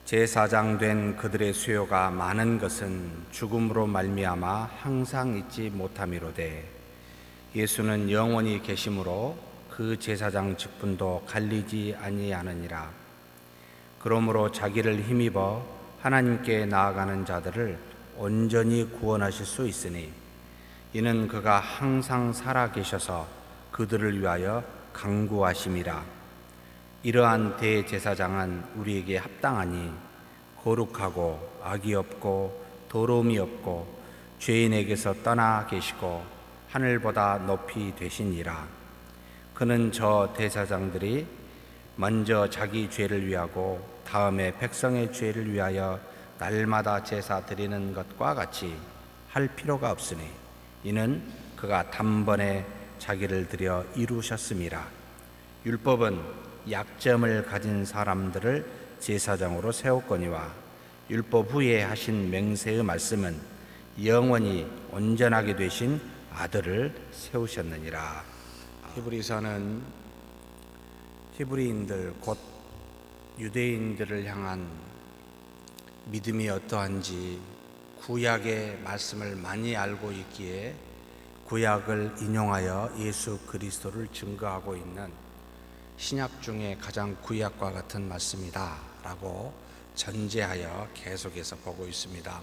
제사장 된 그들의 수요가 많은 것은 죽음으로 말미암아 항상 잊지 못함이로되 예수는 영원히 계심으로 그 제사장 직분도 갈리지 아니하느니라. 그러므로 자기를 힘입어 하나님께 나아가는 자들을 온전히 구원하실 수 있으니 이는 그가 항상 살아 계셔서 그들을 위하여 간구하심이라. 이러한 대제사장은 우리에게 합당하니 거룩하고 악이 없고 더러움이 없고 죄인에게서 떠나 계시고 하늘보다 높이 되시니라. 그는 저 대제사장들이 먼저 자기 죄를 위하고 다음에 백성의 죄를 위하여 날마다 제사 드리는 것과 같이 할 필요가 없으니 이는 그가 단번에 자기를 드려 이루셨음이라. 율법은 약점을 가진 사람들을 제사장으로 세웠거니와 율법 후에 하신 맹세의 말씀은 영원히 온전하게 되신 아들을 세우셨느니라. 히브리서는 히브리인들 곧 유대인들을 향한 믿음이 어떠한지 구약의 말씀을 많이 알고 있기에 구약을 인용하여 예수 그리스도를 증거하고 있는 신약 중에 가장 구약과 같은 말씀이다 라고 전제하여 계속해서 보고 있습니다.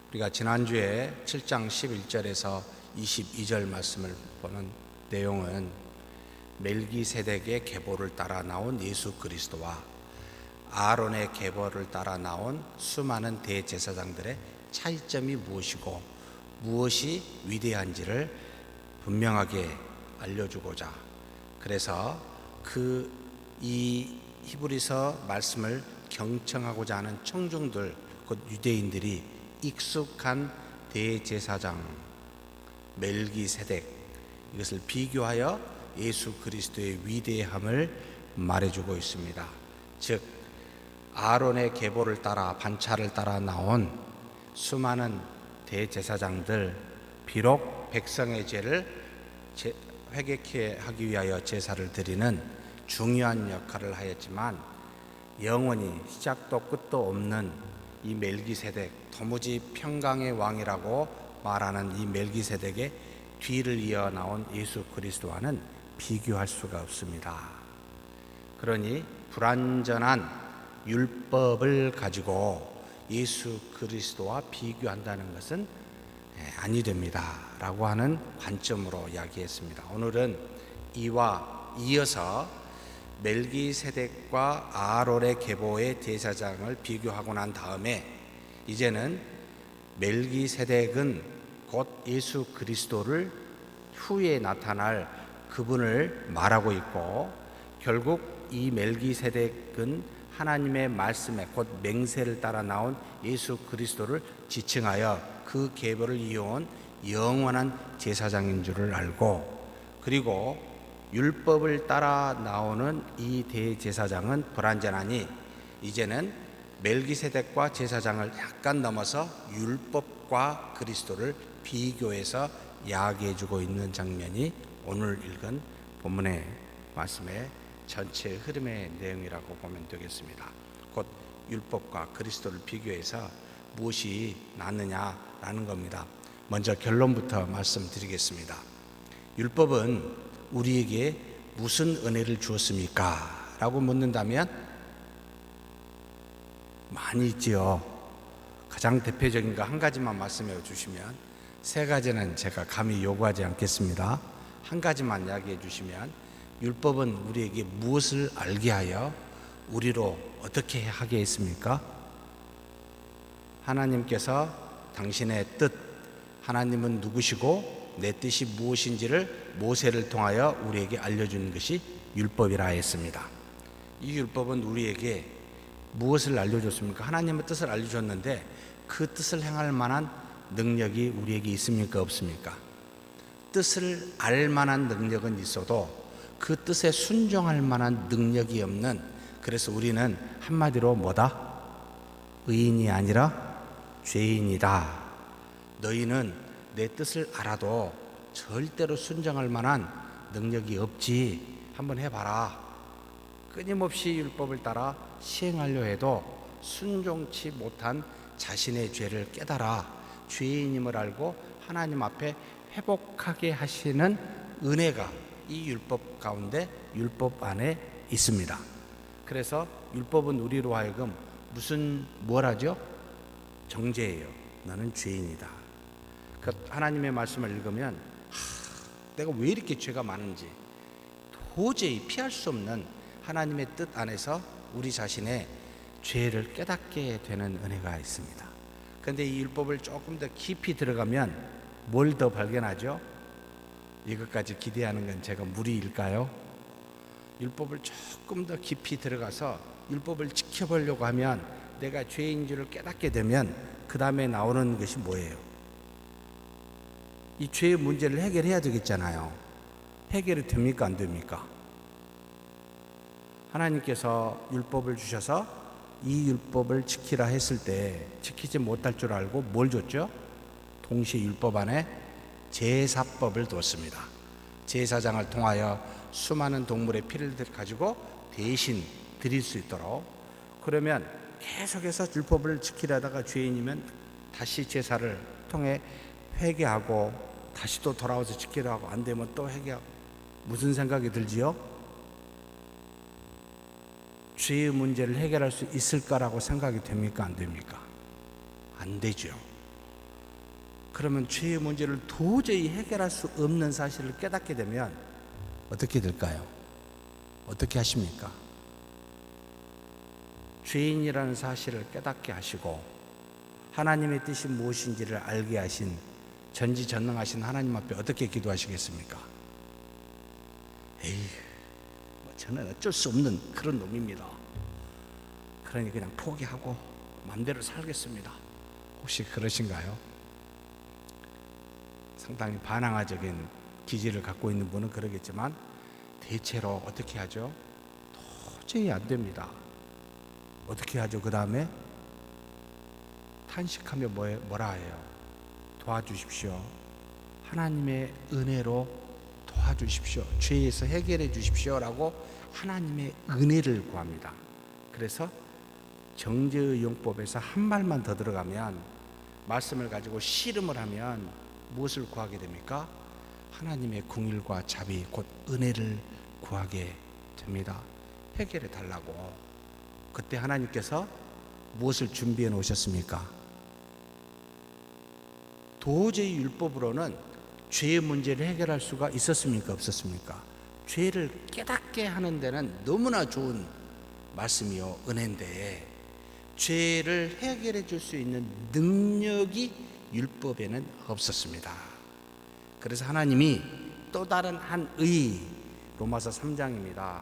우리가 지난주에 7장 11절에서 22절 말씀을 보는 내용은 멜기세덱의 계보를 따라 나온 예수 그리스도와 아론의 계보를 따라 나온 수많은 대제사장들의 차이점이 무엇이고 무엇이 위대한지를 분명하게 알려주고자, 그래서 이 히브리서 말씀을 경청하고자 하는 청중들, 곧 유대인들이 익숙한 대제사장 멜기세덱, 이것을 비교하여 예수 그리스도의 위대함을 말해주고 있습니다. 즉 아론의 계보를 따라 반차를 따라 나온 수많은 대제사장들, 비록 백성의 죄를 회개케 하기 위하여 제사를 드리는 중요한 역할을 하였지만 영원히 시작도 끝도 없는 이 멜기세덱, 도무지 평강의 왕이라고 말하는 이 멜기세덱의 뒤를 이어 나온 예수 그리스도와는 비교할 수가 없습니다. 그러니 불완전한 율법을 가지고 예수 그리스도와 비교한다는 것은 아니 됩니다 라고 하는 관점으로 이야기했습니다. 오늘은 이와 이어서 멜기세덱과 아론의 계보의 제사장을 비교하고 난 다음에 이제는 멜기세덱은 곧 예수 그리스도를 후에 나타날 그분을 말하고 있고, 결국 이 멜기세덱은 하나님의 말씀에 곧 맹세를 따라 나온 예수 그리스도를 지칭하여 그 계보를 이어온 영원한 제사장인 줄을 알고, 그리고 율법을 따라 나오는 이 대제사장은 불완전하니 이제는 멜기세덱과 제사장을 약간 넘어서 율법과 그리스도를 비교해서 이야기해주고 있는 장면이 오늘 읽은 본문의 말씀의 전체 흐름의 내용이라고 보면 되겠습니다. 곧 율법과 그리스도를 비교해서 무엇이 낫느냐라는 겁니다. 먼저 결론부터 말씀드리겠습니다. 율법은 우리에게 무슨 은혜를 주었습니까? 라고 묻는다면 많이 있지요. 가장 대표적인 거 한 가지만 말씀해 주시면, 세 가지는 제가 감히 요구하지 않겠습니다. 한 가지만 이야기해 주시면, 율법은 우리에게 무엇을 알게 하여 우리로 어떻게 하게 했습니까? 하나님께서 당신의 뜻, 하나님은 누구시고 내 뜻이 무엇인지를 모세를 통하여 우리에게 알려주는 것이 율법이라 했습니다. 이 율법은 우리에게 무엇을 알려줬습니까? 하나님의 뜻을 알려줬는데 그 뜻을 행할 만한 능력이 우리에게 있습니까? 없습니까? 뜻을 알 만한 능력은 있어도 그 뜻에 순종할 만한 능력이 없는, 그래서 우리는 한마디로 뭐다? 의인이 아니라 죄인이다. 너희는 내 뜻을 알아도 절대로 순종할 만한 능력이 없지. 한번 해봐라. 끊임없이 율법을 따라 시행하려 해도 순종치 못한 자신의 죄를 깨달아 죄인임을 알고 하나님 앞에 회복하게 하시는 은혜가 이 율법 가운데, 율법 안에 있습니다. 그래서 율법은 우리로 하여금 뭘 하죠? 정죄예요. 너는 죄인이다. 그 하나님의 말씀을 읽으면 내가 왜 이렇게 죄가 많은지 도저히 피할 수 없는 하나님의 뜻 안에서 우리 자신의 죄를 깨닫게 되는 은혜가 있습니다. 그런데 이 율법을 조금 더 깊이 들어가면 뭘 더 발견하죠? 이것까지 기대하는 건 제가 무리일까요? 율법을 조금 더 깊이 들어가서 율법을 지켜보려고 하면 내가 죄인 줄을 깨닫게 되면 그 다음에 나오는 것이 뭐예요? 이 죄의 문제를 해결해야 되겠잖아요. 해결이 됩니까? 안 됩니까? 하나님께서 율법을 주셔서 이 율법을 지키라 했을 때 지키지 못할 줄 알고 뭘 줬죠? 동시에 율법 안에 제사법을 뒀습니다. 제사장을 통하여 수많은 동물의 피를 가지고 대신 드릴 수 있도록. 그러면 계속해서 율법을 지키려다가 죄인이면 다시 제사를 통해 회개하고 다시 또 돌아와서 지키려고 안 되면 또 회개하고. 무슨 생각이 들지요? 죄의 문제를 해결할 수 있을까라고 생각이 됩니까? 안 됩니까? 안 되죠. 그러면 죄의 문제를 도저히 해결할 수 없는 사실을 깨닫게 되면 어떻게 될까요? 어떻게 하십니까? 죄인이라는 사실을 깨닫게 하시고 하나님의 뜻이 무엇인지를 알게 하신 전지전능하신 하나님 앞에 어떻게 기도하시겠습니까? 저는 어쩔 수 없는 그런 놈입니다. 그러니 그냥 포기하고 마음대로 살겠습니다. 혹시 그러신가요? 상당히 반항아적인 기질을 갖고 있는 분은 그러겠지만 대체로 어떻게 하죠? 도저히 안 됩니다. 어떻게 하죠? 그 다음에 탄식하며 뭐라 해요? 도와주십시오. 하나님의 은혜로 도와주십시오. 죄에서 해결해 주십시오라고 하나님의 은혜를 구합니다. 그래서 정죄의 용법에서 한 말만 더 들어가면 말씀을 가지고 씨름을 하면 무엇을 구하게 됩니까? 하나님의 긍휼과 자비 곧 은혜를 구하게 됩니다. 해결해 달라고. 그때 하나님께서 무엇을 준비해 놓으셨습니까? 도저히 율법으로는 죄의 문제를 해결할 수가 있었습니까? 없었습니까? 죄를 깨닫게 하는 데는 너무나 좋은 말씀이요 은혜인데 죄를 해결해 줄 수 있는 능력이 율법에는 없었습니다. 그래서 하나님이 또 다른 한 의, 로마서 3장입니다.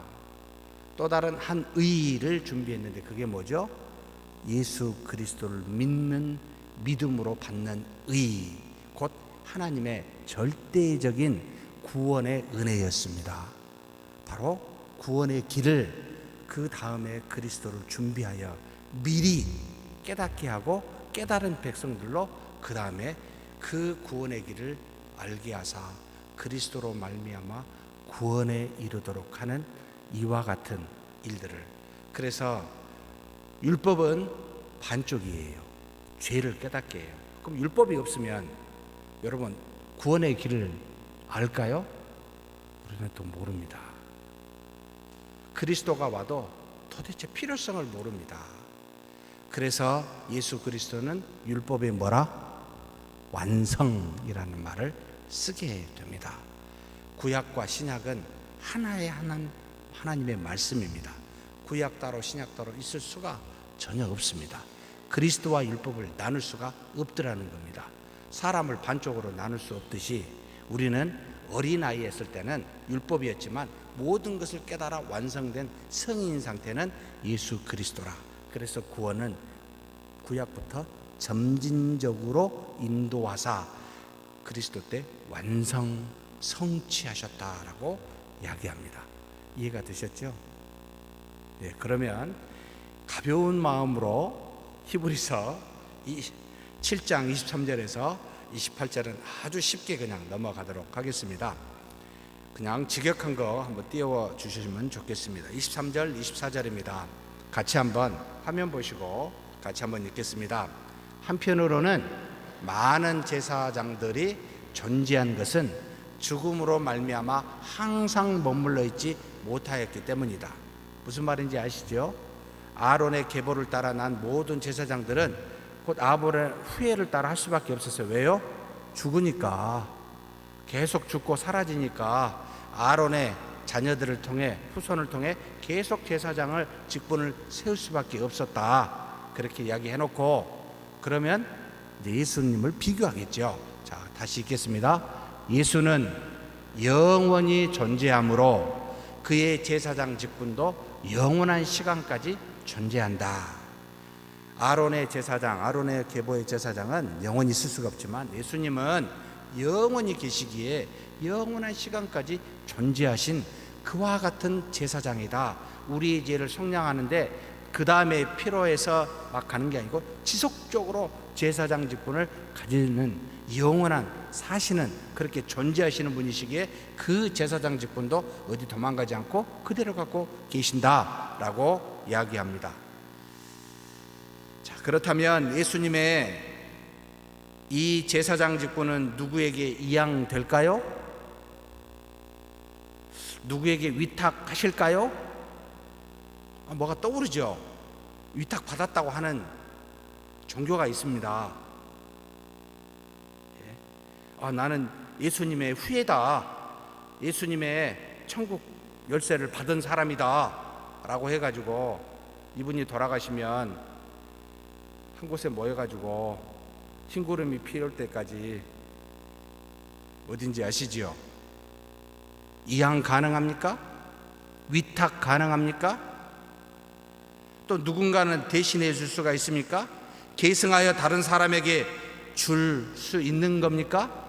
또 다른 한 의를 준비했는데 그게 뭐죠? 예수 그리스도를 믿는 믿음으로 받는 의, 곧 하나님의 절대적인 구원의 은혜였습니다. 바로 구원의 길을 그 다음에 그리스도를 준비하여 미리 깨닫게 하고 깨달은 백성들로 그 다음에 그 구원의 길을 알게 하사 그리스도로 말미암아 구원에 이르도록 하는 이와 같은 일들을. 그래서 율법은 반쪽이에요. 죄를 깨닫게 해요. 그럼 율법이 없으면 여러분 구원의 길을 알까요? 우리는 또 모릅니다. 그리스도가 와도 도대체 필요성을 모릅니다. 그래서 예수 그리스도는 율법의 뭐라? 완성이라는 말을 쓰게 됩니다. 구약과 신약은 하나의 하나님의 말씀입니다. 구약 따로 신약 따로 있을 수가 전혀 없습니다. 그리스도와 율법을 나눌 수가 없더라는 겁니다. 사람을 반쪽으로 나눌 수 없듯이 우리는 어린아이에 있을 때는 율법이었지만 모든 것을 깨달아 완성된 성인 상태는 예수 그리스도라. 그래서 구원은 구약부터 점진적으로 인도하사 그리스도 때 완성 성취하셨다라고 이야기합니다. 이해가 되셨죠? 네, 그러면 가벼운 마음으로 히브리서 7장 23절에서 28절은 아주 쉽게 그냥 넘어가도록 하겠습니다. 그냥 직역한 거 한번 띄워 주시면 좋겠습니다. 23절, 24절입니다. 같이 한번 화면 보시고 같이 한번 읽겠습니다. 한편으로는 많은 제사장들이 존재한 것은 죽음으로 말미암아 항상 머물러 있지 못하였기 때문이다. 무슨 말인지 아시죠? 아론의 계보를 따라 난 모든 제사장들은 곧 아론의 후예를 따라 할 수밖에 없었어요. 왜요? 죽으니까, 계속 죽고 사라지니까 아론의 자녀들을 통해, 후손을 통해 계속 제사장을 직분을 세울 수밖에 없었다. 그렇게 이야기해놓고 그러면 예수님을 비교하겠죠. 자, 다시 읽겠습니다. 예수는 영원히 존재하므로 그의 제사장 직분도 영원한 시간까지 존재한다. 아론의 제사장, 아론의 계보의 제사장은 영원히 있을 수가 없지만 예수님은 영원히 계시기에 영원한 시간까지 존재하신 그와 같은 제사장이다. 우리의 죄를 속량하는데 그 다음에 필요해서 막 가는 게 아니고 지속적으로 제사장 직분을 가지는 영원한 사시는 그렇게 존재하시는 분이시기에 그 제사장 직분도 어디 도망가지 않고 그대로 갖고 계신다라고 이야기합니다. 자, 그렇다면 예수님의 이 제사장 직분은 누구에게 이양될까요? 누구에게 위탁하실까요? 뭐가 떠오르죠? 위탁받았다고 하는 종교가 있습니다. 나는 예수님의 후예다, 예수님의 천국 열쇠를 받은 사람이다 라고 해가지고 이분이 돌아가시면 한 곳에 모여가지고 심부름이 필요할 때까지, 어딘지 아시지요? 이양 가능합니까? 위탁 가능합니까? 또 누군가는 대신해 줄 수가 있습니까? 계승하여 다른 사람에게 줄 수 있는 겁니까?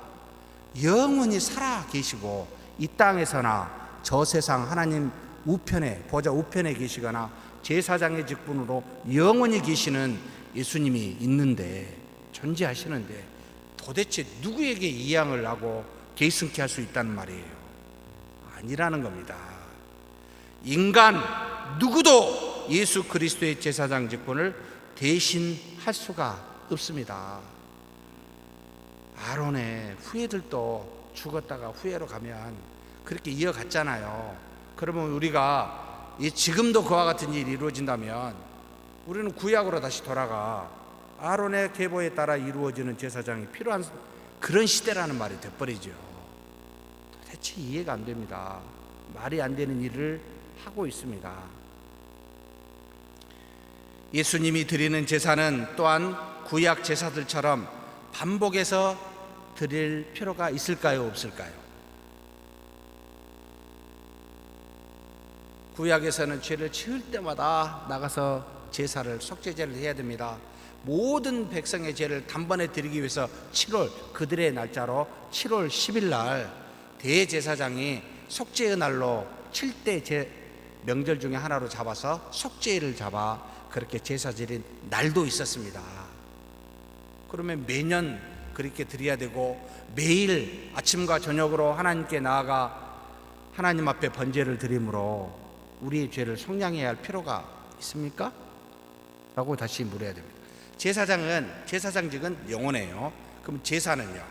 영원히 살아 계시고 이 땅에서나 저 세상 하나님 우편에, 보좌 우편에 계시거나 제사장의 직분으로 영원히 계시는 예수님이 있는데, 존재하시는데 도대체 누구에게 이양을 하고 계승케 할 수 있다는 말이에요? 아니라는 겁니다. 인간 누구도 예수 그리스도의 제사장 직분을 대신할 수가 없습니다. 아론의 후예들도 죽었다가 후예로 가면 그렇게 이어갔잖아요. 그러면 우리가 지금도 그와 같은 일이 이루어진다면 우리는 구약으로 다시 돌아가 아론의 계보에 따라 이루어지는 제사장이 필요한 그런 시대라는 말이 돼버리죠. 도대체 이해가 안 됩니다. 말이 안 되는 일을 하고 있습니다. 예수님이 드리는 제사는 또한 구약 제사들처럼 반복해서 드릴 필요가 있을까요, 없을까요? 구약에서는 죄를 지을 때마다 나가서 제사를, 속죄제를 해야 됩니다. 모든 백성의 죄를 단번에 드리기 위해서 7월, 그들의 날짜로 7월 10일 날 대제사장이 속죄의 날로 7대 명절 중에 하나로 잡아서 속죄일을 잡아 그렇게 제사 드린 날도 있었습니다. 그러면 매년 그렇게 드려야 되고 매일 아침과 저녁으로 하나님께 나아가 하나님 앞에 번제를 드림으로 우리의 죄를 속량해야 할 필요가 있습니까? 라고 다시 물어야 됩니다. 제사장직은 영원해요. 그럼 제사는요?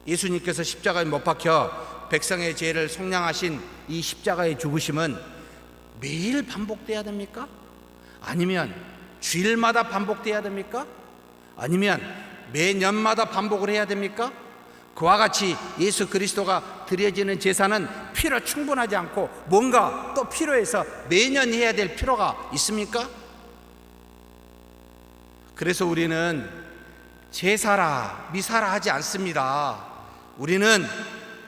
예수님께서 십자가에 못 박혀 백성의 죄를 속량하신 이 십자가의 죽으심은 매일 반복돼야 됩니까? 아니면 주일마다 반복돼야 됩니까? 아니면 매년마다 반복을 해야 됩니까? 그와 같이 예수 그리스도가 드려지는 제사는 필요 충분하지 않고 뭔가 또 필요해서 매년 해야 될 필요가 있습니까? 그래서 우리는 제사라 미사라 하지 않습니다. 우리는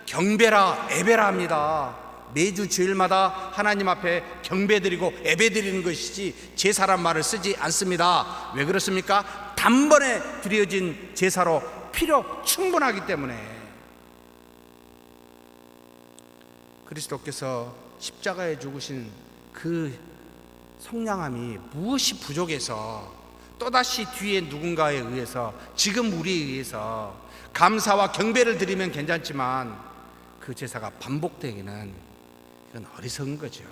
경배라 예배라 합니다. 매주 주일마다 하나님 앞에 경배드리고 예배드리는 것이지 제사란 말을 쓰지 않습니다. 왜 그렇습니까? 단번에 드려진 제사로 필요 충분하기 때문에. 그리스도께서 십자가에 죽으신 그 속량함이 무엇이 부족해서 또다시 뒤에 누군가에 의해서, 지금 우리에 의해서 감사와 경배를 드리면 괜찮지만 그 제사가 반복되기는 이건 어리석은 거죠.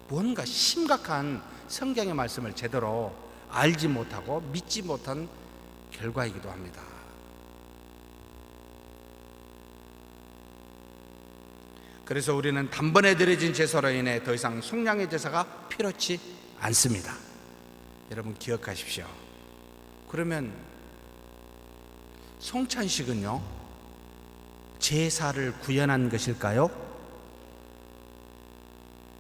뭔가 심각한 성경의 말씀을 제대로 알지 못하고 믿지 못한 결과이기도 합니다. 그래서 우리는 단번에 드려진 제사로 인해 더 이상 속량의 제사가 필요치 않습니다. 여러분 기억하십시오. 그러면 성찬식은요, 제사를 구현한 것일까요?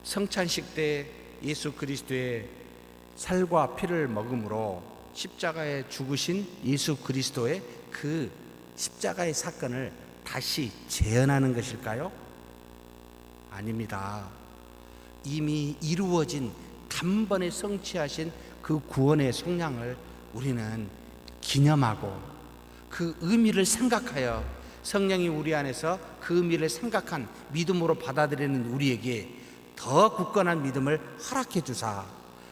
성찬식 때 예수 그리스도의 살과 피를 먹음으로 십자가에 죽으신 예수 그리스도의 그 십자가의 사건을 다시 재현하는 것일까요? 아닙니다. 이미 이루어진 단번에 성취하신 그 구원의 속량을 우리는 기념하고 그 의미를 생각하여 성령이 우리 안에서 그 의미를 생각한 믿음으로 받아들이는 우리에게 더 굳건한 믿음을 허락해 주사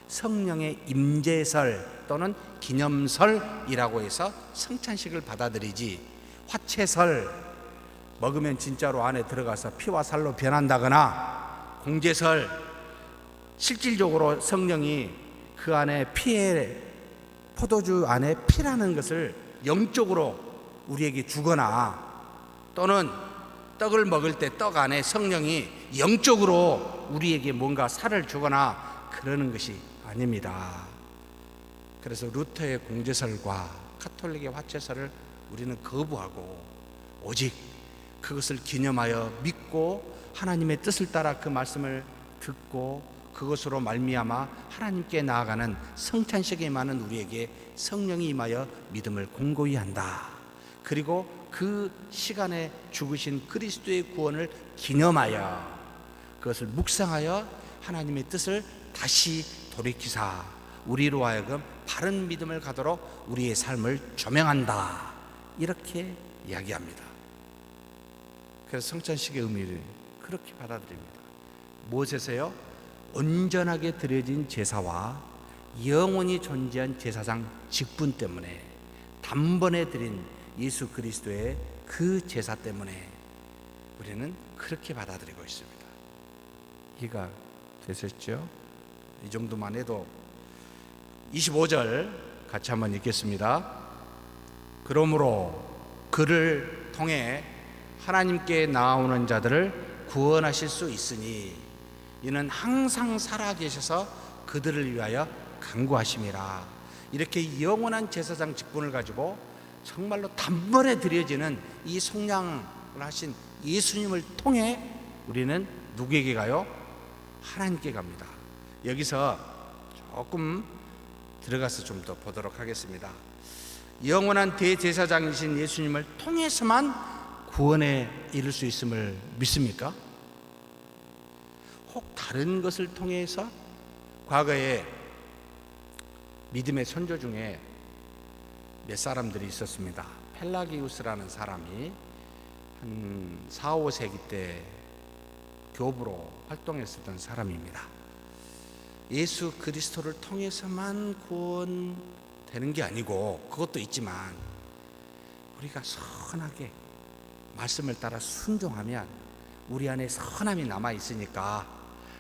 성령의 임재설 또는 기념설이라고 해서 성찬식을 받아들이지, 화채설 먹으면 진짜로 안에 들어가서 피와 살로 변한다거나 공제설 실질적으로 성령이 그 안에 피에 포도주 안에 피라는 것을 영적으로 우리에게 주거나, 또는 떡을 먹을 때 떡 안에 성령이 영적으로 우리에게 뭔가 살을 주거나 그러는 것이 아닙니다. 그래서 루터의 공제설과 카톨릭의 화채설을 우리는 거부하고 오직 그것을 기념하여 믿고 하나님의 뜻을 따라 그 말씀을 듣고 그것으로 말미암아 하나님께 나아가는 성찬식에 임하는 우리에게 성령이 임하여 믿음을 공고히 한다. 그리고 그 시간에 죽으신 그리스도의 구원을 기념하여 그것을 묵상하여 하나님의 뜻을 다시 돌이키사 우리로 하여금 바른 믿음을 가도록 우리의 삶을 조명한다. 이렇게 이야기합니다. 그래서 성찬식의 의미를 그렇게 받아들입니다. 무엇에서요? 온전하게 드려진 제사와 영원히 존재한 제사장 직분 때문에, 단번에 드린 예수 그리스도의 그 제사 때문에 우리는 그렇게 받아들이고 있습니다. 이해가 되셨죠? 이 정도만 해도 25절 같이 한번 읽겠습니다. 그러므로 그를 통해 하나님께 나아오는 자들을 구원하실 수 있으니 이는 항상 살아계셔서 그들을 위하여 간구하심이라. 이렇게 영원한 제사장 직분을 가지고 정말로 단번에 드려지는 이 속량을 하신 예수님을 통해 우리는 누구에게 가요? 하나님께 갑니다. 여기서 조금 들어가서 좀 더 보도록 하겠습니다. 영원한 대제사장이신 예수님을 통해서만 구원에 이를 수 있음을 믿습니까? 혹 다른 것을 통해서? 과거에 믿음의 선조 중에 몇 사람들이 있었습니다. 펠라기우스라는 사람이 한 4, 5세기 때 교부로 활동했었던 사람입니다. 예수 그리스도를 통해서만 구원되는 게 아니고, 그것도 있지만 우리가 선하게 말씀을 따라 순종하면 우리 안에 선함이 남아있으니까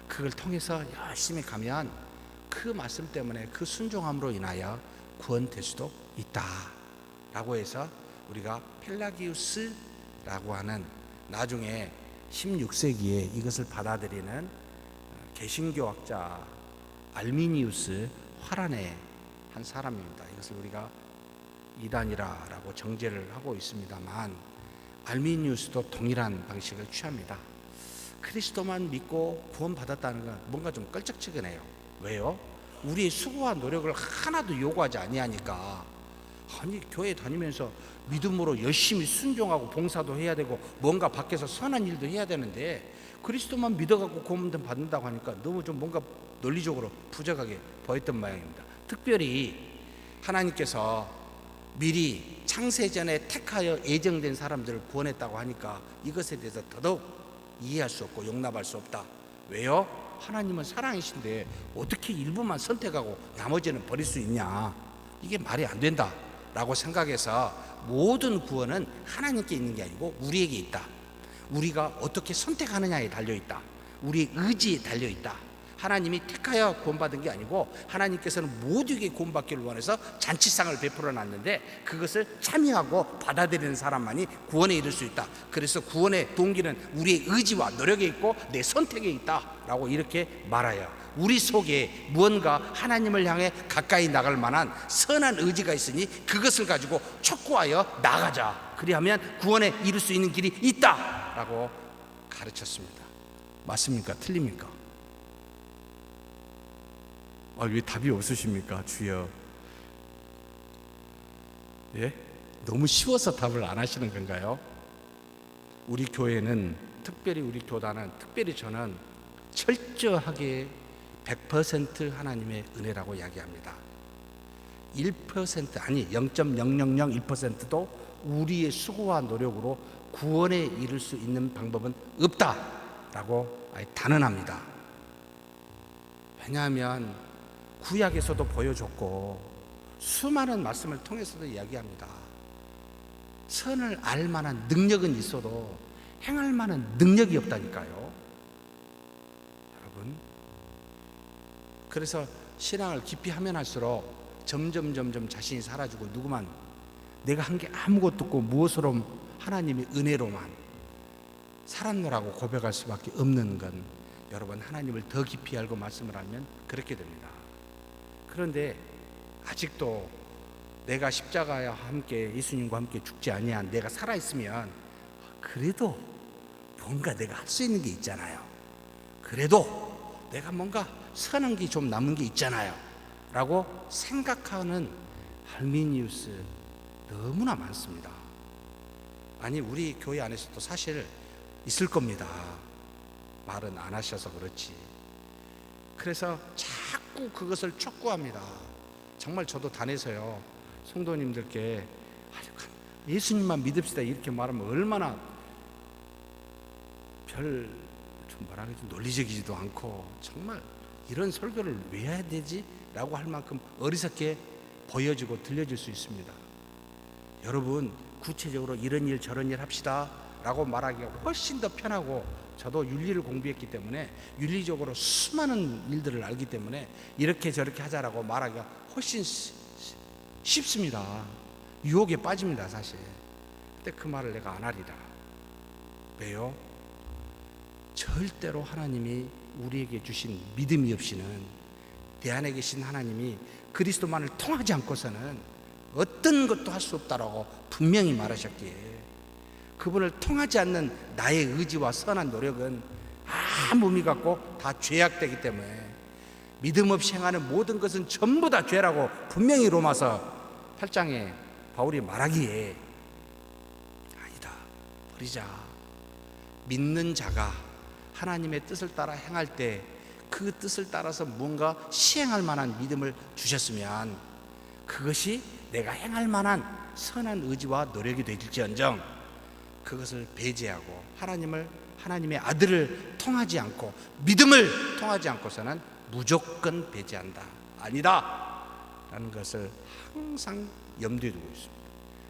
그걸 통해서 열심히 가면 그 말씀 때문에 그 순종함으로 인하여 구원될 수도 있다 라고 해서 우리가 펠라기우스라고 하는, 나중에 16세기에 이것을 받아들이는 개신교학자 알미니우스 화란의 한 사람입니다. 이것을 우리가 이단이라고 정죄를 하고 있습니다만, 알미니우스도 동일한 방식을 취합니다. 그리스도만 믿고 구원받았다는 건 뭔가 좀 끌적지근해요. 왜요? 우리의 수고와 노력을 하나도 요구하지 아니하니까. 아니, 교회 다니면서 믿음으로 열심히 순종하고 봉사도 해야 되고 뭔가 밖에서 선한 일도 해야 되는데 그리스도만 믿어갖고 구원 받는다고 하니까 너무 좀 뭔가 논리적으로 부족하게 보였던 모양입니다. 특별히 하나님께서 미리 창세전에 택하여 예정된 사람들을 구원했다고 하니까 이것에 대해서 더더욱 이해할 수 없고 용납할 수 없다. 왜요? 하나님은 사랑이신데 어떻게 일부만 선택하고 나머지는 버릴 수 있냐? 이게 말이 안 된다 라고 생각해서 모든 구원은 하나님께 있는 게 아니고 우리에게 있다. 우리가 어떻게 선택하느냐에 달려있다. 우리의 의지에 달려있다. 하나님이 택하여 구원받은 게 아니고 하나님께서는 모두에게 구원받기를 원해서 잔치상을 베풀어 놨는데 그것을 참여하고 받아들이는 사람만이 구원에 이를 수 있다. 그래서 구원의 동기는 우리의 의지와 노력에 있고 내 선택에 있다라고 이렇게 말하여 우리 속에 무언가 하나님을 향해 가까이 나갈 만한 선한 의지가 있으니 그것을 가지고 촉구하여 나가자. 그리하면 구원에 이를 수 있는 길이 있다라고 가르쳤습니다. 맞습니까? 틀립니까? 왜 답이 없으십니까? 주여. 예? 너무 쉬워서 답을 안 하시는 건가요? 우리 교회는 특별히 우리 교단은 특별히 저는 철저하게 100% 하나님의 은혜라고 이야기합니다. 1% 아니 0.0001%도 우리의 수고와 노력으로 구원에 이를 수 있는 방법은 없다라고 단언합니다. 왜냐하면 구약에서도 보여줬고 수많은 말씀을 통해서도 이야기합니다. 선을 알 만한 능력은 있어도 행할 만한 능력이 없다니까요. 여러분, 그래서 신앙을 깊이 하면 할수록 점점 자신이 사라지고 누구만 내가 한 게 아무것도 없고 무엇으로 하나님의 은혜로만 살았노라고 고백할 수밖에 없는 건 여러분 하나님을 더 깊이 알고 말씀을 하면 그렇게 됩니다. 그런데 아직도 내가 십자가와 함께 예수님과 함께 죽지 아니한 내가 살아있으면 그래도 뭔가 내가 할 수 있는 게 있잖아요. 그래도 내가 뭔가 선한 게 좀 남은 게 있잖아요 라고 생각하는 알미니우스 너무나 많습니다. 아니 우리 교회 안에서도 사실 있을 겁니다. 말은 안 하셔서 그렇지. 그래서 자꾸 그것을 촉구합니다. 정말 저도 단에서요 성도님들께 예수님만 믿읍시다 이렇게 말하면 얼마나 좀 뭐라 그러지 논리적이지도 않고 정말 이런 설교를 왜 해야 되지? 라고 할 만큼 어리석게 보여지고 들려질 수 있습니다. 여러분 구체적으로 이런 일 저런 일 합시다 라고 말하기가 훨씬 더 편하고 저도 윤리를 공부했기 때문에 윤리적으로 수많은 일들을 알기 때문에 이렇게 저렇게 하자라고 말하기가 훨씬 쉽습니다. 유혹에 빠집니다 사실. 근데 그 말을 내가 안 하리라. 왜요? 절대로 하나님이 우리에게 주신 믿음이 없이는 내 안에 계신 하나님이 그리스도만을 통하지 않고서는 어떤 것도 할 수 없다라고 분명히 말하셨기에 그분을 통하지 않는 나의 의지와 선한 노력은 아무 의미가 없고 다 죄악되기 때문에 믿음 없이 행하는 모든 것은 전부 다 죄라고 분명히 로마서 8장에 바울이 말하기에 아니다 버리자. 믿는 자가 하나님의 뜻을 따라 행할 때 그 뜻을 따라서 뭔가 시행할 만한 믿음을 주셨으면 그것이 내가 행할 만한 선한 의지와 노력이 되질지언정 그것을 배제하고 하나님의 아들을 통하지 않고 믿음을 통하지 않고서는 무조건 배제한다. 아니다 라는 것을 항상 염두에 두고 있습니다.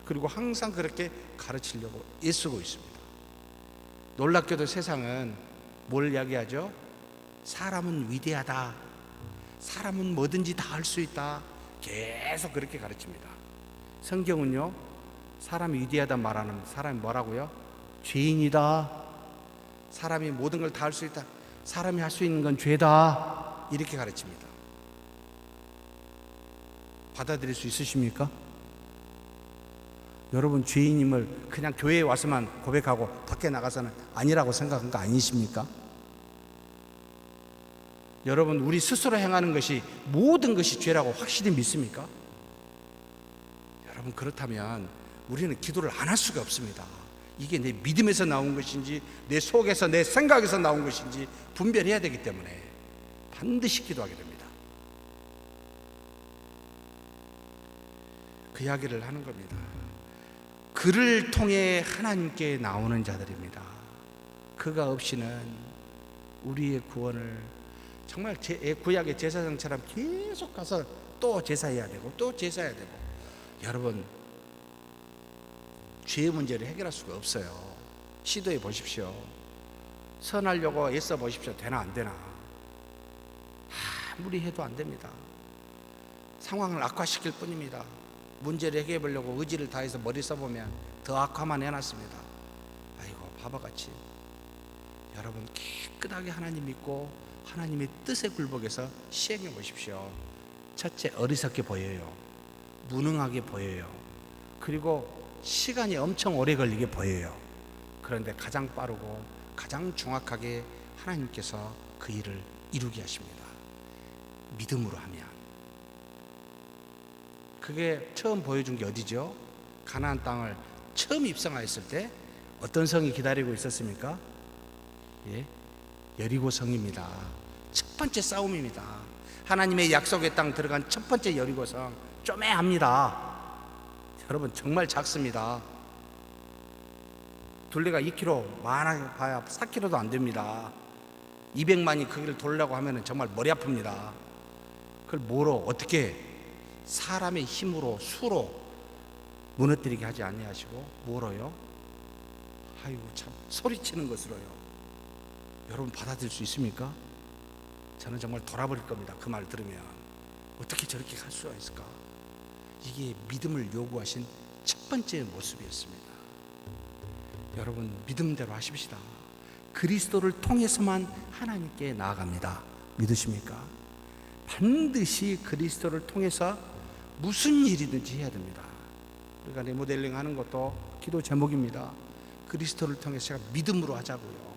그리고 항상 그렇게 가르치려고 애쓰고 있습니다. 놀랍게도 세상은 뭘 이야기하죠? 사람은 위대하다. 사람은 뭐든지 다 할 수 있다. 계속 그렇게 가르칩니다. 성경은요 사람이 위대하다 말하는 사람이 뭐라고요? 죄인이다. 사람이 모든 걸 다 할 수 있다. 사람이 할 수 있는 건 죄다. 이렇게 가르칩니다. 받아들일 수 있으십니까? 여러분 죄인임을 그냥 교회에 와서만 고백하고 밖에 나가서는 아니라고 생각한 거 아니십니까? 여러분 우리 스스로 행하는 것이 모든 것이 죄라고 확실히 믿습니까? 여러분 그렇다면 우리는 기도를 안 할 수가 없습니다. 이게 내 믿음에서 나온 것인지 내 속에서 내 생각에서 나온 것인지 분별해야 되기 때문에 반드시 기도하게 됩니다. 그 이야기를 하는 겁니다. 그를 통해 하나님께 나오는 자들입니다. 그가 없이는 우리의 구원을 정말 구약의 제사장처럼 계속 가서 또 제사해야 되고 또 제사해야 되고 여러분 죄의 문제를 해결할 수가 없어요. 시도해 보십시오. 선하려고 애써 보십시오. 되나 안 되나. 아무리 해도 안 됩니다. 상황을 악화시킬 뿐입니다. 문제를 해결해 보려고 의지를 다해서 머리 써보면 더 악화만 해놨습니다. 아이고, 바보같이. 여러분, 깨끗하게 하나님 믿고 하나님의 뜻에 굴복해서 시행해 보십시오. 첫째, 어리석게 보여요. 무능하게 보여요. 그리고 시간이 엄청 오래 걸리게 보여요. 그런데 가장 빠르고 가장 정확하게 하나님께서 그 일을 이루게 하십니다. 믿음으로 하면. 그게 처음 보여준 게 어디죠? 가나안 땅을 처음 입성하였을 때 어떤 성이 기다리고 있었습니까? 예? 여리고 성입니다. 첫 번째 싸움입니다. 하나님의 약속의 땅 들어간 첫 번째 여리고 성, 쪼매합니다. 여러분, 정말 작습니다. 둘레가 2km, 많아 봐야 4km도 안 됩니다. 200만이 그 길을 돌려고 하면 정말 머리 아픕니다. 그걸 뭐로, 어떻게 사람의 힘으로, 수로 무너뜨리게 하지 아니하시고 뭐로요? 아이고, 참 소리치는 것으로요. 여러분, 받아들일 수 있습니까? 저는 정말 돌아버릴 겁니다. 그 말 들으면. 어떻게 저렇게 할 수가 있을까? 이게 믿음을 요구하신 첫 번째 모습이었습니다. 여러분, 믿음대로 하십시다. 그리스도를 통해서만 하나님께 나아갑니다. 믿으십니까? 반드시 그리스도를 통해서 무슨 일이든지 해야 됩니다. 우리가 리모델링 하는 것도 기도 제목입니다. 그리스도를 통해서 제가 믿음으로 하자고요.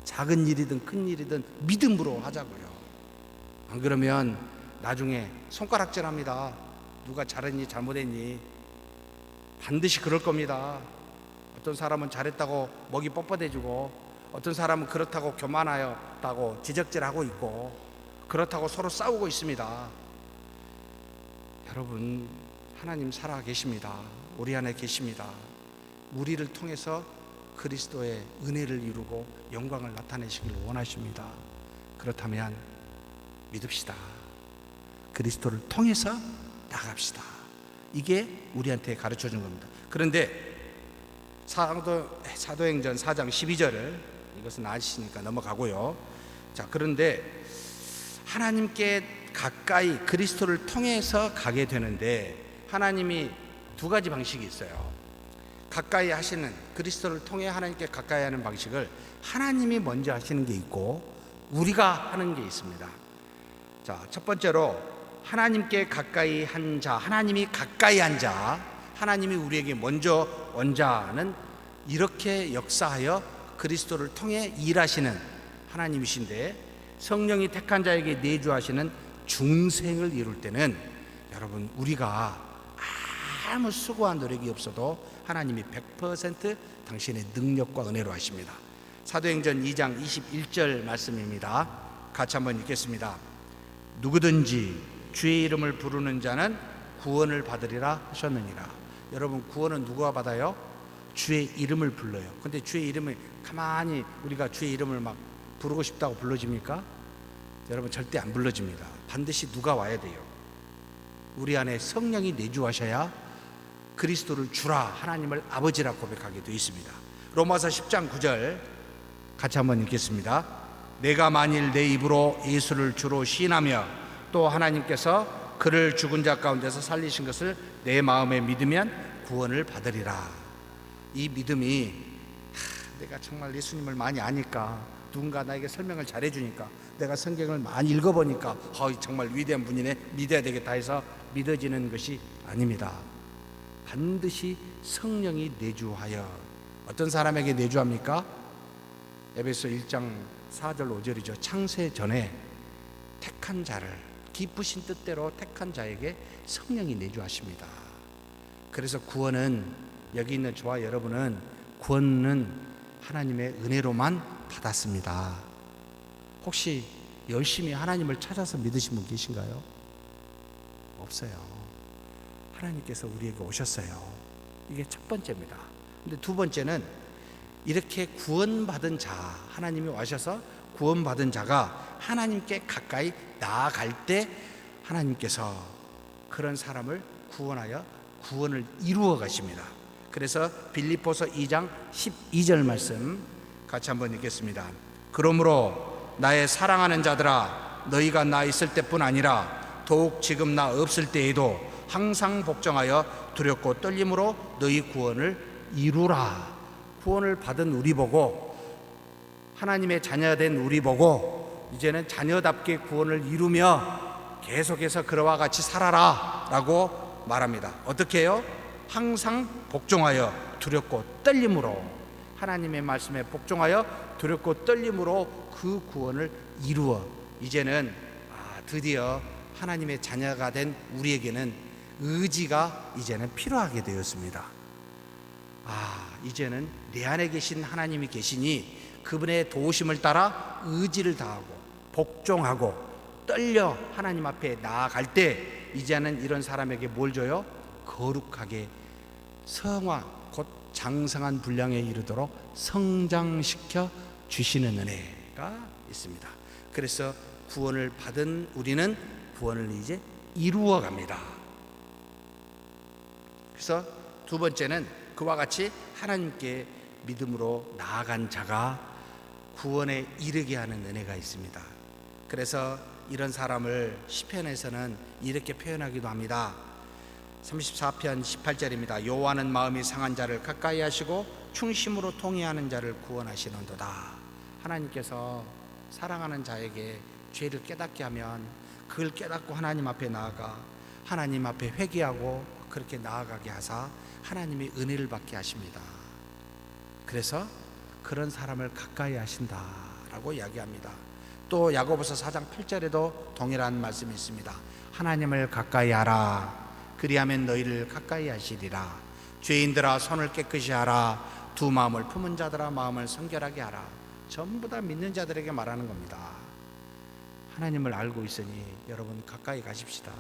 작은 일이든 큰 일이든 믿음으로 하자고요. 안 그러면 나중에 손가락질합니다. 누가 잘했니 잘못했니. 반드시 그럴 겁니다. 어떤 사람은 잘했다고 먹이 뻣뻣해지고, 어떤 사람은 그렇다고 교만하였다고 지적질하고 있고, 그렇다고 서로 싸우고 있습니다. 여러분, 하나님 살아 계십니다. 우리 안에 계십니다. 우리를 통해서 그리스도의 은혜를 이루고 영광을 나타내시길 원하십니다. 그렇다면 믿읍시다. 그리스도를 통해서 나갑시다. 이게 우리한테 가르쳐 준 겁니다. 그런데 사도행전 4장 12절을, 이것은 아시니까 넘어가고요. 자, 그런데 하나님께 가까이 그리스도를 통해서 가게 되는데 하나님이 두 가지 방식이 있어요. 가까이 하시는, 그리스도를 통해 하나님께 가까이 하는 방식을 하나님이 먼저 하시는 게 있고 우리가 하는 게 있습니다. 자, 첫 번째로 하나님께 가까이 한 자, 하나님이 가까이 한 자, 하나님이 우리에게 먼저 온 자는 이렇게 역사하여 그리스도를 통해 일하시는 하나님이신데, 성령이 택한 자에게 내주하시는 중생을 이룰 때는 여러분, 우리가 아무 수고한 노력이 없어도 하나님이 100% 당신의 능력과 은혜로 하십니다. 사도행전 2장 21절 말씀입니다. 같이 한번 읽겠습니다. 누구든지 주의 이름을 부르는 자는 구원을 받으리라 하셨느니라. 여러분, 구원은 누가 받아요? 주의 이름을 불러요. 근데 주의 이름을 가만히 우리가 주의 이름을 막 부르고 싶다고 불러집니까? 여러분, 절대 안 불러집니다. 반드시 누가 와야 돼요? 우리 안에 성령이 내주하셔야 그리스도를 주라, 하나님을 아버지라 고백하게 되어 있습니다. 로마서 10장 9절 같이 한번 읽겠습니다. 내가 만일 내 입으로 예수를 주로 시인하며 또 하나님께서 그를 죽은 자 가운데서 살리신 것을 내 마음에 믿으면 구원을 받으리라. 이 믿음이, 내가 정말 예수님을 많이 아니까, 누군가 나에게 설명을 잘해주니까, 내가 성경을 많이 읽어보니까 정말 위대한 분이네, 믿어야 되겠다 해서 믿어지는 것이 아닙니다. 반드시 성령이 내주하여. 어떤 사람에게 내주합니까? 에베소 1장 4절 5절이죠. 창세 전에 택한 자를, 기쁘신 뜻대로 택한 자에게 성령이 내주하십니다. 그래서 구원은, 여기 있는 저와 여러분은 구원은 하나님의 은혜로만 받았습니다. 혹시 열심히 하나님을 찾아서 믿으신 분 계신가요? 없어요. 하나님께서 우리에게 오셨어요. 이게 첫 번째입니다. 근데 두 번째는 이렇게 구원받은 자, 하나님이 와셔서 구원받은 자가 하나님께 가까이 나아갈 때 하나님께서 그런 사람을 구원하여 구원을 이루어 가십니다. 그래서 빌립보서 2장 12절 말씀 같이 한번 읽겠습니다. 그러므로 나의 사랑하는 자들아, 너희가 나 있을 때뿐 아니라 더욱 지금 나 없을 때에도 항상 복종하여 두렵고 떨림으로 너희 구원을 이루라. 구원을 받은 우리 보고, 하나님의 자녀된 우리 보고 이제는 자녀답게 구원을 이루며 계속해서 그와 같이 살아라 라고 말합니다. 어떻게 해요? 항상 복종하여 두렵고 떨림으로, 하나님의 말씀에 복종하여 두렵고 떨림으로 그 구원을 이루어 이제는 드디어 하나님의 자녀가 된 우리에게는 의지가 이제는 필요하게 되었습니다. 이제는 내 안에 계신 하나님이 계시니 그분의 도우심을 따라 의지를 다하고 복종하고 떨려 하나님 앞에 나아갈 때 이제는 이런 사람에게 뭘 줘요? 거룩하게 성화, 곧 장성한 분량에 이르도록 성장시켜 주시는 은혜가 있습니다. 그래서 구원을 받은 우리는 구원을 이제 이루어 갑니다. 그래서 두 번째는 그와 같이 하나님께 믿음으로 나아간 자가 구원에 이르게 하는 은혜가 있습니다. 그래서 이런 사람을 시편에서는 이렇게 표현하기도 합니다. 34편 18절입니다. 여호와는 마음이 상한 자를 가까이 하시고 충심으로 통회하는 자를 구원하시는도다. 하나님께서 사랑하는 자에게 죄를 깨닫게 하면 그걸 깨닫고 하나님 앞에 나아가 하나님 앞에 회개하고 그렇게 나아가게 하사 하나님의 은혜를 받게 하십니다. 그래서 그런 사람을 가까이 하신다라고 이야기합니다. 또 야고보서 4장 8절에도 동일한 말씀이 있습니다. 하나님을 가까이 하라. 그리하면 너희를 가까이 하시리라. 죄인들아 손을 깨끗이 하라. 두 마음을 품은 자들아 마음을 성결하게 하라. 전부 다 믿는 자들에게 말하는 겁니다. 하나님을 알고 있으니 여러분 가까이 가십시다.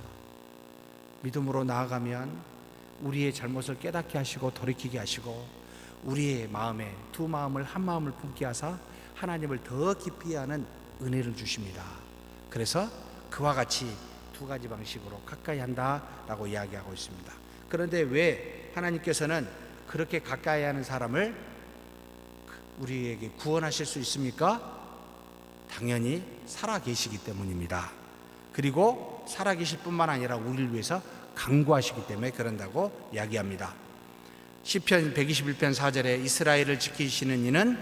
믿음으로 나아가면 우리의 잘못을 깨닫게 하시고 돌이키게 하시고 우리의 마음에 두 마음을 한 마음을 품게 하사 하나님을 더 깊이 아는 은혜를 주십니다. 그래서 그와 같이 두 가지 방식으로 가까이 한다라고 이야기하고 있습니다. 그런데 왜 하나님께서는 그렇게 가까이 하는 사람을 우리에게 구원하실 수 있습니까? 당연히 살아계시기 때문입니다. 그리고 살아계실 뿐만 아니라 우리를 위해서 강구하시기 때문에 그런다고 이야기합니다. 시편 121편 4절에 이스라엘을 지키시는 이는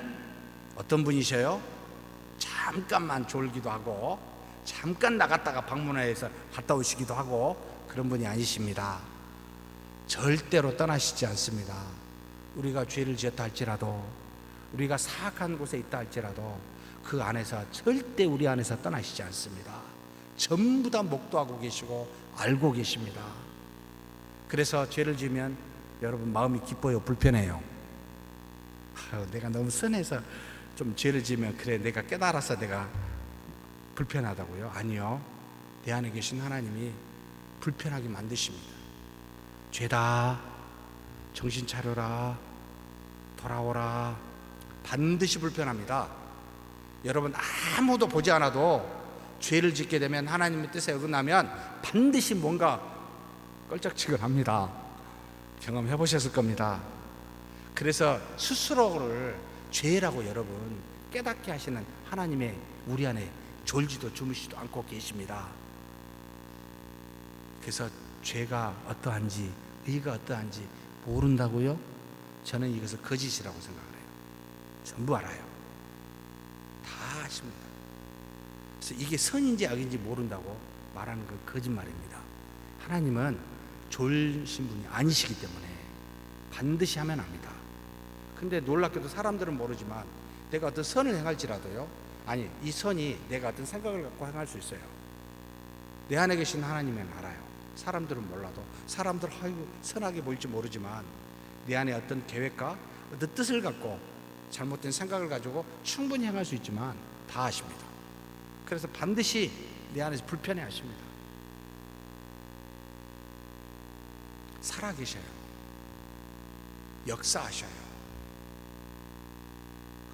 어떤 분이셔요? 잠깐만 졸기도 하고 잠깐 나갔다가 방문회에서 갔다 오시기도 하고 그런 분이 아니십니다. 절대로 떠나시지 않습니다. 우리가 죄를 지었다 할지라도 우리가 사악한 곳에 있다 할지라도 그 안에서 절대 우리 안에서 떠나시지 않습니다. 전부 다 목도하고 계시고 알고 계십니다. 그래서 죄를 지으면 여러분 마음이 기뻐요? 불편해요? 내가 너무 선해서 좀 죄를 지으면 그래 내가 깨달아서 내가 불편하다고요? 아니요. 내 안에 계신 하나님이 불편하게 만드십니다. 죄다, 정신 차려라, 돌아오라. 반드시 불편합니다. 여러분 아무도 보지 않아도 죄를 짓게 되면 하나님의 뜻에 어긋나면 반드시 뭔가 껄쩍지근합니다. 경험해 보셨을 겁니다. 그래서 스스로를 죄라고 여러분 깨닫게 하시는 하나님의 우리 안에 졸지도 주무시지도 않고 계십니다. 그래서 죄가 어떠한지 의가 어떠한지 모른다고요? 저는 이것을 거짓이라고 생각을 해요. 전부 알아요. 다 아십니다. 그래서 이게 선인지 악인지 모른다고 말하는 건 거짓말입니다. 하나님은 졸신 분이 아니시기 때문에 반드시 하면 합니다. 근데 놀랍게도 사람들은 모르지만 내가 어떤 선을 행할지라도요, 아니 이 선이 내가 어떤 생각을 갖고 행할 수 있어요. 내 안에 계신 하나님은 알아요. 사람들은 몰라도 사람들 선하게 보일지 모르지만 내 안에 어떤 계획과 어떤 뜻을 갖고 잘못된 생각을 가지고 충분히 행할 수 있지만 다 아십니다. 그래서 반드시 내 안에서 불편해 하십니다. 살아계셔요. 역사하셔요.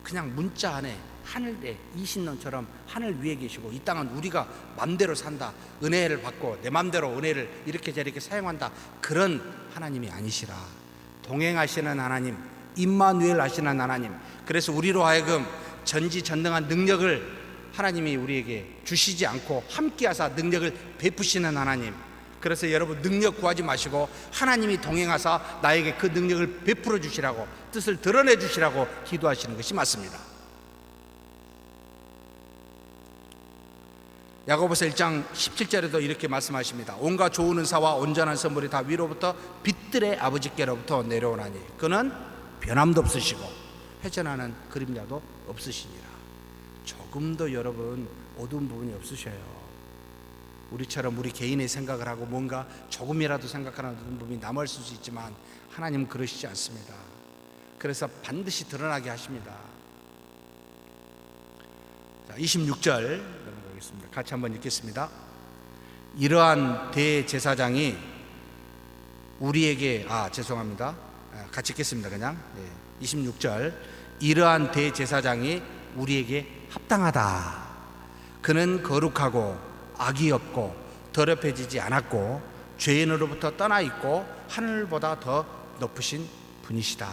그냥 문자 안에 하늘에 이신론처럼 하늘 위에 계시고 이 땅은 우리가 맘대로 산다, 은혜를 받고 내 맘대로 은혜를 이렇게 저렇게 사용한다, 그런 하나님이 아니시라. 동행하시는 하나님, 임마누엘 하시는 하나님. 그래서 우리로 하여금 전지전능한 능력을 하나님이 우리에게 주시지 않고 함께하사 능력을 베푸시는 하나님. 그래서 여러분 능력 구하지 마시고 하나님이 동행하사 나에게 그 능력을 베풀어 주시라고, 뜻을 드러내 주시라고 기도하시는 것이 맞습니다. 야고보서 1장 17절에도 이렇게 말씀하십니다. 온갖 좋은 은사와 온전한 선물이 다 위로부터 빛들의 아버지께로부터 내려오나니 그는 변함도 없으시고 회전하는 그림자도 없으시니라. 조금도 여러분 어두운 부분이 없으셔요. 우리처럼 우리 개인의 생각을 하고 뭔가 조금이라도 생각하는 부분이 남을 수 있지만 하나님은 그러시지 않습니다. 그래서 반드시 드러나게 하십니다. 자, 26절 넘어가겠습니다. 같이 한번 읽겠습니다. 이러한 대제사장이 우리에게 죄송합니다. 같이 읽겠습니다. 그냥 26절 이러한 대제사장이 우리에게 합당하다. 그는 거룩하고 악이 없고 더럽혀지지 않았고 죄인으로부터 떠나 있고 하늘보다 더 높으신 분이시다.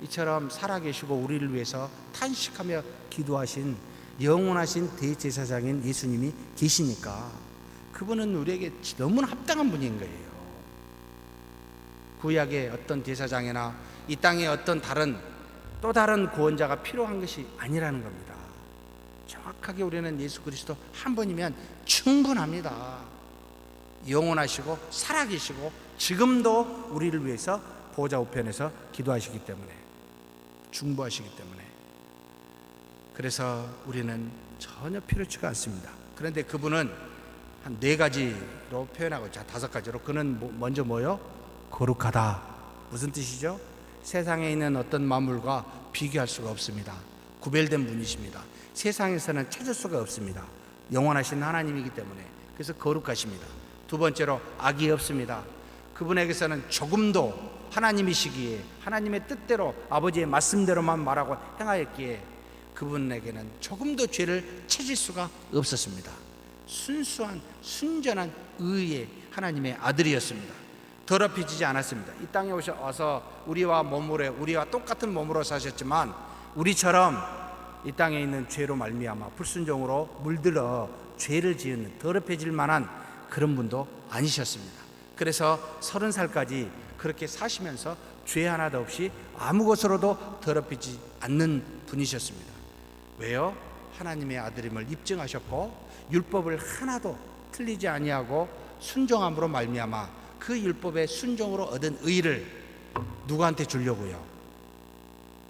이처럼 살아계시고 우리를 위해서 탄식하며 기도하신 영원하신 대제사장인 예수님이 계시니까 그분은 우리에게 너무나 합당한 분인 거예요. 구약의 어떤 제사장이나 이 땅의 어떤 또 다른 구원자가 필요한 것이 아니라는 겁니다. 정확하게 우리는 예수 그리스도 한 분이면 충분합니다. 영원하시고 살아계시고 지금도 우리를 위해서 보좌 우편에서 기도하시기 때문에, 중보하시기 때문에, 그래서 우리는 전혀 필요치가 않습니다. 그런데 그분은 한 4가지로 표현하고, 5가지로 그는 먼저 뭐요? 거룩하다. 무슨 뜻이죠? 세상에 있는 어떤 만물과 비교할 수가 없습니다. 구별된 분이십니다. 세상에서는 찾을 수가 없습니다. 영원하신 하나님이기 때문에. 그래서 거룩하십니다. 2번째로 악이 없습니다. 그분에게서는 조금도 하나님이시기에 하나님의 뜻대로 아버지의 말씀대로만 말하고 행하였기에 그분에게는 조금도 죄를 찾을 수가 없었습니다. 순수한 순전한 의의 하나님의 아들이었습니다. 더럽혀지지 않았습니다. 이 땅에 와서 우리와 똑같은 몸으로 사셨지만 우리처럼 이 땅에 있는 죄로 말미암아 불순종으로 물들어 죄를 지은 더럽혀질 만한 그런 분도 아니셨습니다. 그래서 30살까지 그렇게 사시면서 죄 하나도 없이 아무 것으로도 더럽히지 않는 분이셨습니다. 왜요? 하나님의 아들임을 입증하셨고 율법을 하나도 틀리지 아니하고 순종함으로 말미암아 그 율법의 순종으로 얻은 의를 누구한테 주려고요?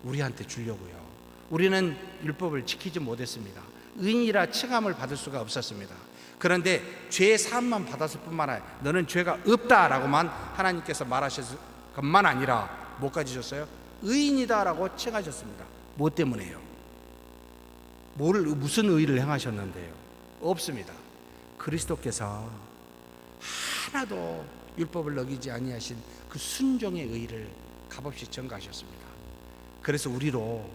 우리한테 주려고요. 우리는 율법을 지키지 못했습니다. 의인이라 칭함을 받을 수가 없었습니다. 그런데 죄의 사함만 받았을 뿐만 아니라 너는 죄가 없다라고만 하나님께서 말하셨을 것만 아니라 뭐까지 줬어요? 의인이다라고 칭하셨습니다. 뭐 때문에요? 무슨 의를 행하셨는데요? 없습니다. 그리스도께서 하나도 율법을 어기지 아니하신 그 순종의 의를 값없이 전가하셨습니다. 그래서 우리로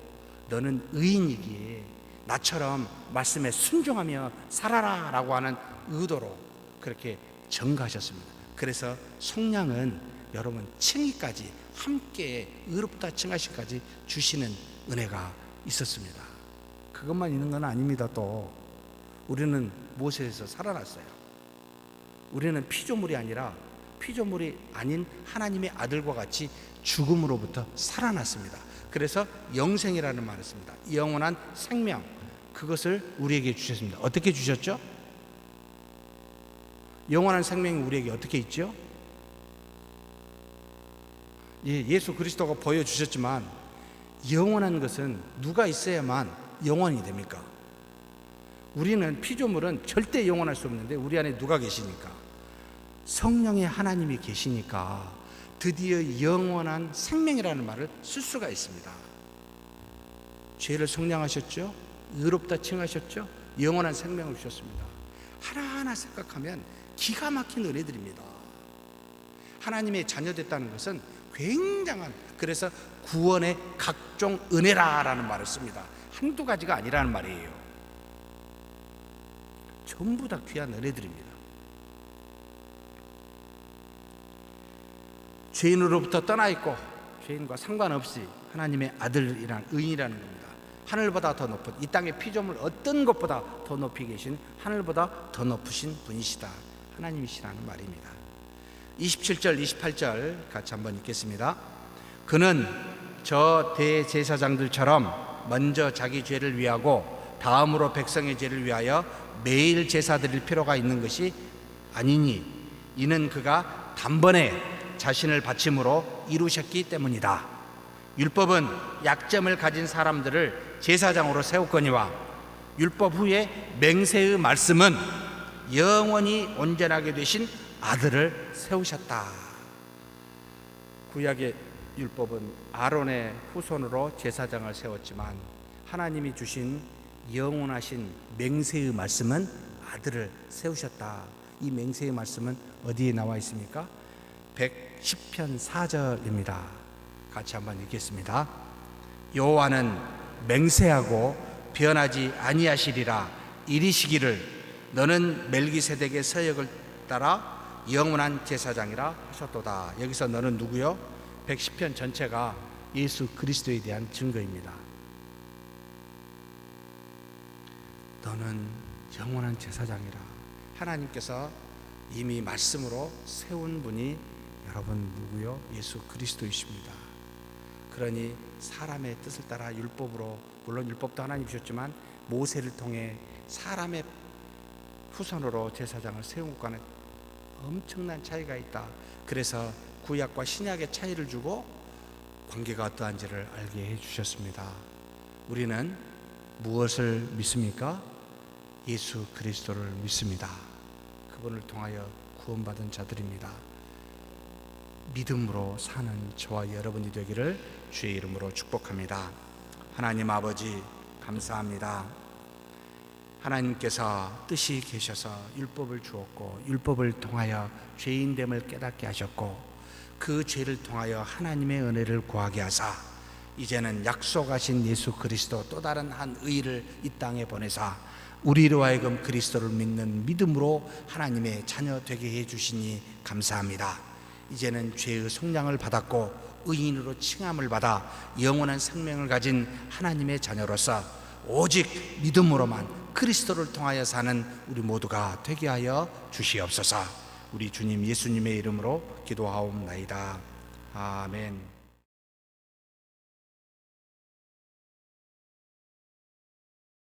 너는 의인이기에 나처럼 말씀에 순종하며 살아라 라고 하는 의도로 그렇게 전가하셨습니다. 그래서 속량은 여러분 칭의까지 함께 의롭다 칭하시까지 주시는 은혜가 있었습니다. 그것만 있는 건 아닙니다. 또 우리는 모세에서 살아났어요. 우리는 피조물이 아닌 하나님의 아들과 같이 죽음으로부터 살아났습니다. 그래서 영생이라는 말을 씁니다. 영원한 생명, 그것을 우리에게 주셨습니다. 어떻게 주셨죠? 영원한 생명이 우리에게 어떻게 있죠? 예수 그리스도가 보여주셨지만 영원한 것은 누가 있어야만 영원이 됩니까? 우리는 피조물은 절대 영원할 수 없는데 우리 안에 누가 계시니까? 성령의 하나님이 계시니까 드디어 영원한 생명이라는 말을 쓸 수가 있습니다. 죄를 속량하셨죠? 의롭다 칭하셨죠? 영원한 생명을 주셨습니다. 하나하나 생각하면 기가 막힌 은혜들입니다. 하나님의 자녀됐다는 것은 굉장한, 그래서 구원의 각종 은혜라라는 말을 씁니다. 한두 가지가 아니라는 말이에요. 전부 다 귀한 은혜들입니다. 죄인으로부터 떠나 있고 죄인과 상관없이 하나님의 아들이란 의인이라는 겁니다. 하늘보다 더 높은, 이 땅의 피조물 어떤 것보다 더 높이 계신, 하늘보다 더 높으신 분이시다, 하나님이시라는 말입니다. 27절 28절 같이 한번 읽겠습니다. 그는 저 대제사장들처럼 먼저 자기 죄를 위하고 다음으로 백성의 죄를 위하여 매일 제사 드릴 필요가 있는 것이 아니니 이는 그가 단번에 자신을 바침으로 이루셨기 때문이다. 율법은 약점을 가진 사람들을 제사장으로 세웠거니와 율법 후에 맹세의 말씀은 영원히 온전하게 되신 아들을 세우셨다. 구약의 율법은 아론의 후손으로 제사장을 세웠지만 하나님이 주신 영원하신 맹세의 말씀은 아들을 세우셨다. 이 맹세의 말씀은 어디에 나와 있습니까? 110편 4절입니다. 같이 한번 읽겠습니다. 여호와는 맹세하고 변하지 아니하시리라. 이르시기를 너는 멜기세덱의 서역을 따라 영원한 제사장이라 하셨도다. 여기서 너는 누구요? 110편 전체가 예수 그리스도에 대한 증거입니다. 너는 영원한 제사장이라. 하나님께서 이미 말씀으로 세운 분이 여러분 누구요? 예수 그리스도이십니다. 그러니 사람의 뜻을 따라 율법으로, 물론 율법도 하나님 주셨지만 모세를 통해 사람의 후손으로 제사장을 세운 것과는 엄청난 차이가 있다. 그래서 구약과 신약의 차이를 주고 관계가 어떠한지를 알게 해주셨습니다. 우리는 무엇을 믿습니까? 예수 그리스도를 믿습니다. 그분을 통하여 구원받은 자들입니다. 믿음으로 사는 저와 여러분이 되기를 주의 이름으로 축복합니다. 하나님 아버지 감사합니다. 하나님께서 뜻이 계셔서 율법을 주었고 율법을 통하여 죄인됨을 깨닫게 하셨고 그 죄를 통하여 하나님의 은혜를 구하게 하사 이제는 약속하신 예수 그리스도 또 다른 한 의를 이 땅에 보내사 우리로 하여금 그리스도를 믿는 믿음으로 하나님의 자녀 되게 해주시니 감사합니다. 이제는 죄의 속량을 받았고 의인으로 칭함을 받아 영원한 생명을 가진 하나님의 자녀로서 오직 믿음으로만 그리스도를 통하여 사는 우리 모두가 되게 하여 주시옵소서. 우리 주님 예수님의 이름으로 기도하옵나이다. 아멘.